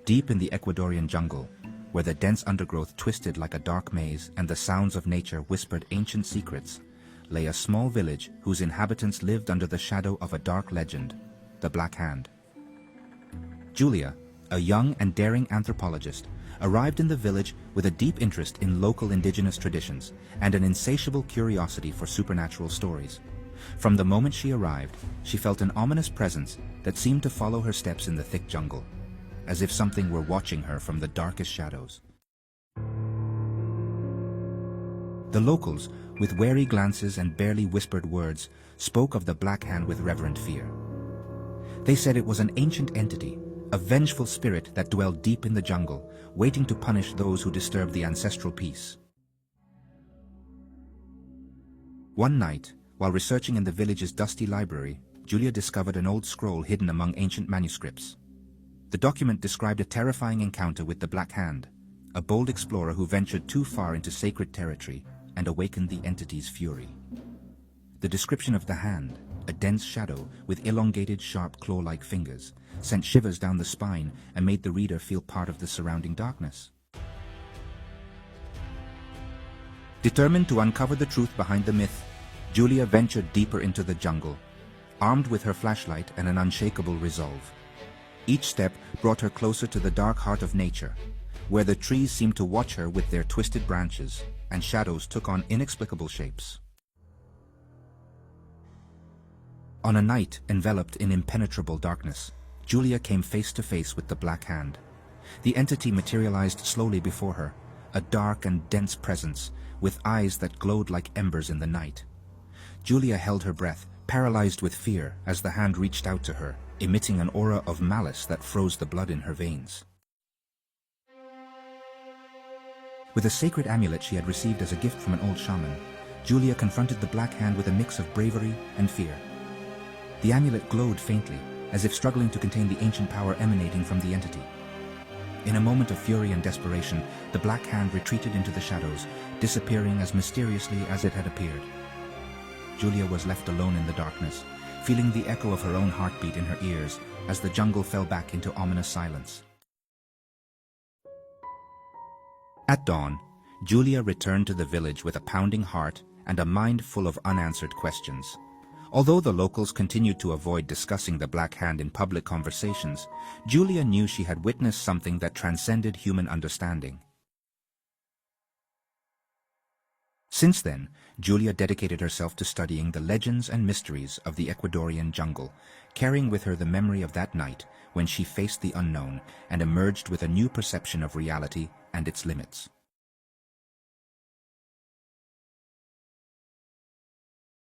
Deep in the Ecuadorian jungle, where the dense undergrowth twisted like a dark maze and the sounds of nature whispered ancient secrets, lay a small village whose inhabitants lived under the shadow of a dark legend, the Black Hand. Julia, a young and daring anthropologist, arrived in the village with a deep interest in local indigenous traditions and an insatiable curiosity for supernatural stories. From the moment she arrived, she felt an ominous presence that seemed to follow her steps in the thick jungle, as if something were watching her from the darkest shadows. The locals, with wary glances and barely whispered words, spoke of the Black Hand with reverent fear. They said it was an ancient entity, a vengeful spirit that dwelled deep in the jungle, waiting to punish those who disturbed the ancestral peace. One night, while researching in the village's dusty library, Julia discovered an old scroll hidden among ancient manuscripts. The document described a terrifying encounter with the Black Hand, a bold explorer who ventured too far into sacred territory and awakened the entity's fury. The description of the hand, a dense shadow with elongated, sharp claw-like fingers, sent shivers down the spine and made the reader feel part of the surrounding darkness. Determined to uncover the truth behind the myth, Julia ventured deeper into the jungle, armed with her flashlight and an unshakable resolve. Each step brought her closer to the dark heart of nature, where the trees seemed to watch her with their twisted branches, and shadows took on inexplicable shapes. On a night enveloped in impenetrable darkness, Julia came face to face with the Black Hand. The entity materialized slowly before her, a dark and dense presence, with eyes that glowed like embers in the night. Julia held her breath, paralyzed with fear, as the hand reached out to her, emitting an aura of malice that froze the blood in her veins. With a sacred amulet she had received as a gift from an old shaman, Julia confronted the Black Hand with a mix of bravery and fear. The amulet glowed faintly, as if struggling to contain the ancient power emanating from the entity. In a moment of fury and desperation, the Black Hand retreated into the shadows, disappearing as mysteriously as it had appeared. Julia was left alone in the darkness, feeling the echo of her own heartbeat in her ears as the jungle fell back into ominous silence. At dawn, Julia returned to the village with a pounding heart and a mind full of unanswered questions. Although the locals continued to avoid discussing the Black Hand in public conversations, Julia knew she had witnessed something that transcended human understanding. Since then, Julia dedicated herself to studying the legends and mysteries of the Ecuadorian jungle, carrying with her the memory of that night when she faced the unknown and emerged with a new perception of reality and its limits.